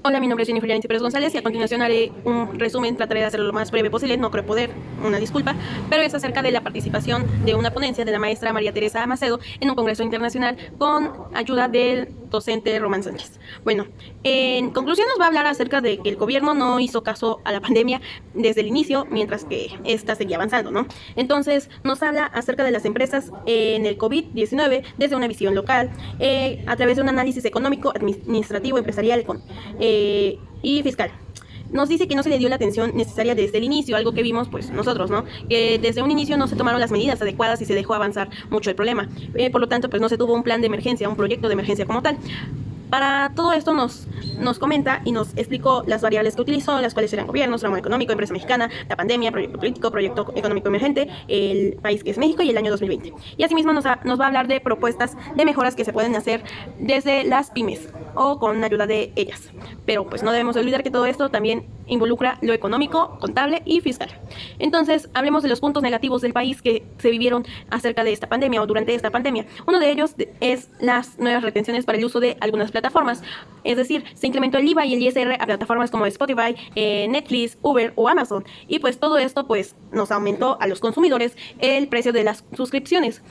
Hola, mi nombre es Jennifer Yanis Pérez González y a continuación haré un resumen, trataré de hacerlo lo más breve posible, no creo poder, una disculpa, pero es acerca de la participación de una ponencia de la maestra María Teresa Macedo en un congreso internacional con ayuda del docente Román Sánchez. Bueno, en conclusión nos va a hablar acerca de que el gobierno no hizo caso a la pandemia desde el inicio, mientras que esta seguía avanzando, ¿no? Entonces nos habla acerca de las empresas en el COVID-19 desde una visión local, a través de un análisis económico, administrativo, empresarial, y fiscal. Nos dice que no se le dio la atención necesaria desde el inicio, algo que vimos pues nosotros, ¿no? Que desde un inicio no se tomaron las medidas adecuadas y se dejó avanzar mucho el problema. Por lo tanto, pues no se tuvo un plan de emergencia, un proyecto de emergencia como tal. Para todo esto nos comenta y nos explicó las variables que utilizó, las cuales eran gobiernos, ramo económico, empresa mexicana, la pandemia, proyecto político, proyecto económico emergente, el país que es México y el año 2020. Y asimismo nos va a hablar de propuestas de mejoras que se pueden hacer desde las pymes o con ayuda de ellas. Pero pues no debemos olvidar que todo esto también involucra lo económico, contable y fiscal. Entonces, hablemos de los puntos negativos del país que se vivieron acerca de esta pandemia o durante esta pandemia. Uno de ellos es las nuevas retenciones para el uso de algunas plataformas, es decir, se incrementó el IVA y el ISR a plataformas como Spotify, Netflix, Uber o Amazon, y pues todo esto pues nos aumentó a los consumidores el precio de las suscripciones.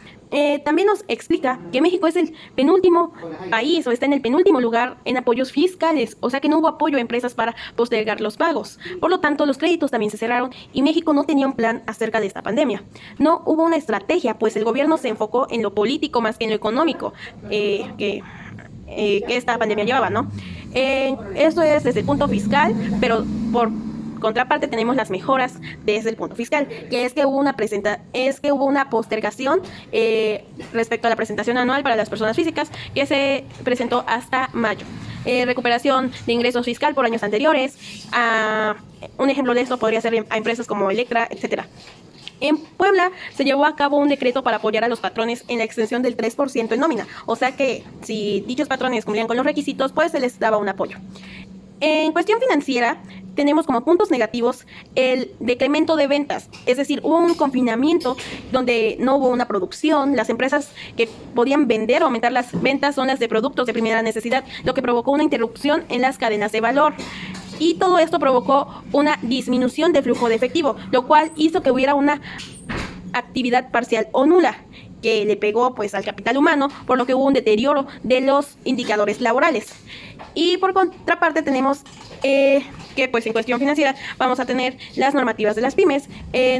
También nos explica que México es el penúltimo país o está en el penúltimo lugar en apoyos fiscales, o sea que no hubo apoyo a empresas para postergar los pagos. Por lo tanto, los créditos también se cerraron y México no tenía un plan acerca de esta pandemia. No hubo una estrategia, pues el gobierno se enfocó en lo político más que en lo económico que esta pandemia llevaba, ¿no? Esto es desde el punto fiscal, pero por contraparte tenemos las mejoras desde el punto fiscal, que es que hubo una postergación respecto a la presentación anual para las personas físicas que se presentó hasta mayo. Recuperación de ingresos fiscal por años anteriores. Un ejemplo de esto podría ser a empresas como Electra, etcétera. En Puebla se llevó a cabo un decreto para apoyar a los patrones en la extensión del 3% en nómina, o sea que si dichos patrones cumplían con los requisitos, pues se les daba un apoyo. En cuestión financiera, tenemos como puntos negativos el decremento de ventas, es decir, hubo un confinamiento donde no hubo una producción, las empresas que podían vender o aumentar las ventas son las de productos de primera necesidad, lo que provocó una interrupción en las cadenas de valor. Y todo esto provocó una disminución de flujo de efectivo, lo cual hizo que hubiera una actividad parcial o nula, que le pegó pues al capital humano, por lo que hubo un deterioro de los indicadores laborales. Y por contraparte tenemos que pues en cuestión financiera vamos a tener las normativas de las pymes.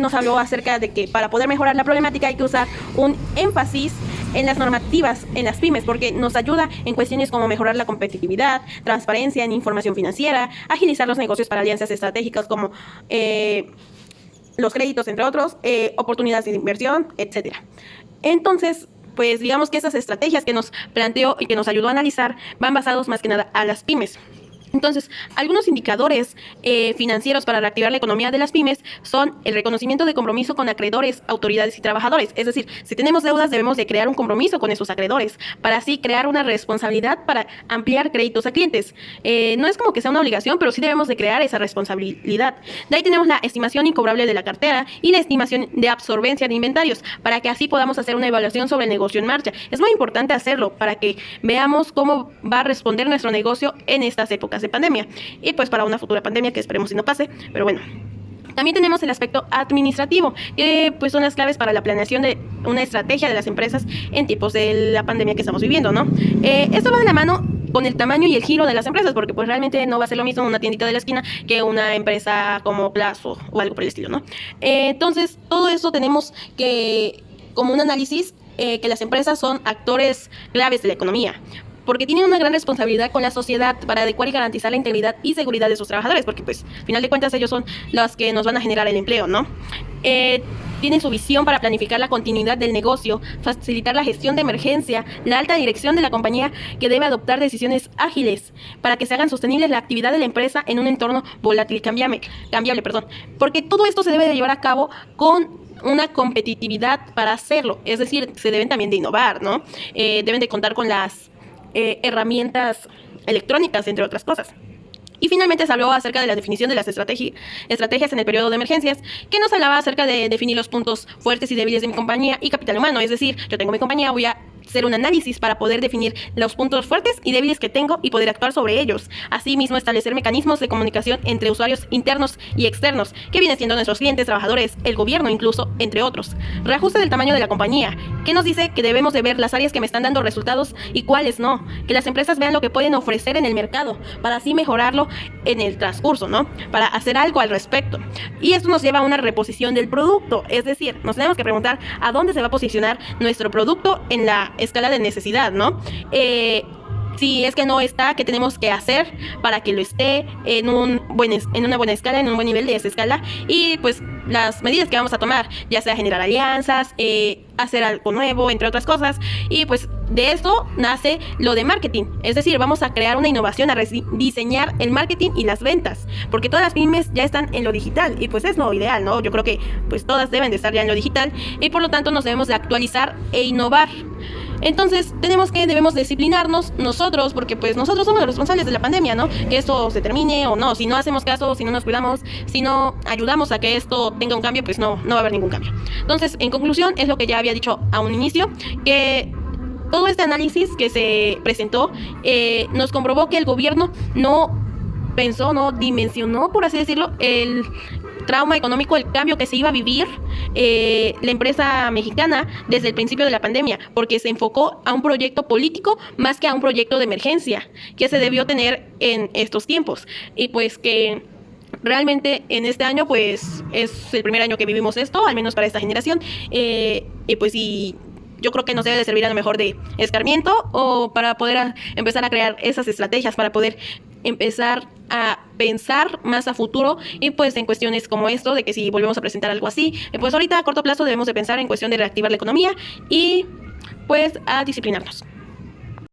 Nos habló acerca de que para poder mejorar la problemática hay que usar un énfasis en las normativas en las pymes, porque nos ayuda en cuestiones como mejorar la competitividad, transparencia en información financiera, agilizar los negocios para alianzas estratégicas como los créditos, entre otros, oportunidades de inversión, etcétera. Entonces, pues digamos que esas estrategias que nos planteó y que nos ayudó a analizar van basados más que nada a las pymes. Entonces, algunos indicadores financieros para reactivar la economía de las pymes son el reconocimiento de compromiso con acreedores, autoridades y trabajadores. Es decir, si tenemos deudas debemos de crear un compromiso con esos acreedores para así crear una responsabilidad para ampliar créditos a clientes. No es como que sea una obligación, pero sí debemos de crear esa responsabilidad. De ahí tenemos la estimación incobrable de la cartera y la estimación de absorbencia de inventarios para que así podamos hacer una evaluación sobre el negocio en marcha. Es muy importante hacerlo para que veamos cómo va a responder nuestro negocio en estas épocas de pandemia y pues para una futura pandemia que esperemos si no pase, pero bueno. También tenemos el aspecto administrativo, que pues son las claves para la planeación de una estrategia de las empresas en tiempos de la pandemia que estamos viviendo, ¿no? Esto va de la mano con el tamaño y el giro de las empresas, porque pues realmente no va a ser lo mismo una tiendita de la esquina que una empresa como Plazo o algo por el estilo, ¿no? Entonces, todo eso tenemos que, como un análisis, que las empresas son actores claves de la economía, porque tienen una gran responsabilidad con la sociedad para adecuar y garantizar la integridad y seguridad de sus trabajadores, porque pues, al final de cuentas, ellos son los que nos van a generar el empleo, ¿no? Tienen su visión para planificar la continuidad del negocio, facilitar la gestión de emergencia, la alta dirección de la compañía que debe adoptar decisiones ágiles para que se hagan sostenibles la actividad de la empresa en un entorno volátil y cambiable, porque todo esto se debe de llevar a cabo con una competitividad para hacerlo, es decir, se deben también de innovar, ¿no? Deben de contar con las herramientas electrónicas, entre otras cosas. Y finalmente se habló acerca de la definición de las estrategias en el periodo de emergencias, que nos hablaba acerca de definir los puntos fuertes y débiles de mi compañía y capital humano. Es decir, yo tengo mi compañía, voy a hacer un análisis para poder definir los puntos fuertes y débiles que tengo y poder actuar sobre ellos. Asimismo, establecer mecanismos de comunicación entre usuarios internos y externos, que vienen siendo nuestros clientes, trabajadores, el gobierno incluso, entre otros. Reajuste del tamaño de la compañía, que nos dice que debemos de ver las áreas que me están dando resultados y cuáles no. Que las empresas vean lo que pueden ofrecer en el mercado para así mejorarlo en el transcurso, ¿no? Para hacer algo al respecto. Y esto nos lleva a una reposición del producto, es decir, nos tenemos que preguntar a dónde se va a posicionar nuestro producto en la escala de necesidad, ¿no? Si es que no está, ¿qué tenemos que hacer para que lo esté en una buena escala, en un buen nivel de esa escala? Y pues las medidas que vamos a tomar, ya sea generar alianzas, hacer algo nuevo, entre otras cosas. Y pues de esto nace lo de marketing, es decir, vamos a crear una innovación, a diseñar el marketing y las ventas, porque todas las pymes ya están en lo digital y pues es lo ideal, ¿no? Yo creo que pues todas deben de estar ya en lo digital y por lo tanto nos debemos de actualizar e innovar. Entonces debemos disciplinarnos nosotros, porque pues nosotros somos los responsables de la pandemia, ¿no? Que esto se termine o no. Si no hacemos caso, si no nos cuidamos, si no ayudamos a que esto tenga un cambio, pues no va a haber ningún cambio. Entonces, en conclusión, es lo que ya había dicho a un inicio, que todo este análisis que se presentó nos comprobó que el gobierno no pensó, no dimensionó, por así decirlo, el trauma económico, el cambio que se iba a vivir la empresa mexicana desde el principio de la pandemia, porque se enfocó a un proyecto político más que a un proyecto de emergencia que se debió tener en estos tiempos. Y pues que realmente en este año pues es el primer año que vivimos esto, al menos para esta generación, y pues yo creo que nos debe de servir a lo mejor de escarmiento o para poder empezar a crear esas estrategias, para poder empezar a pensar más a futuro y pues en cuestiones como esto, de que si volvemos a presentar algo así, pues ahorita a corto plazo debemos de pensar en cuestión de reactivar la economía y pues a disciplinarnos.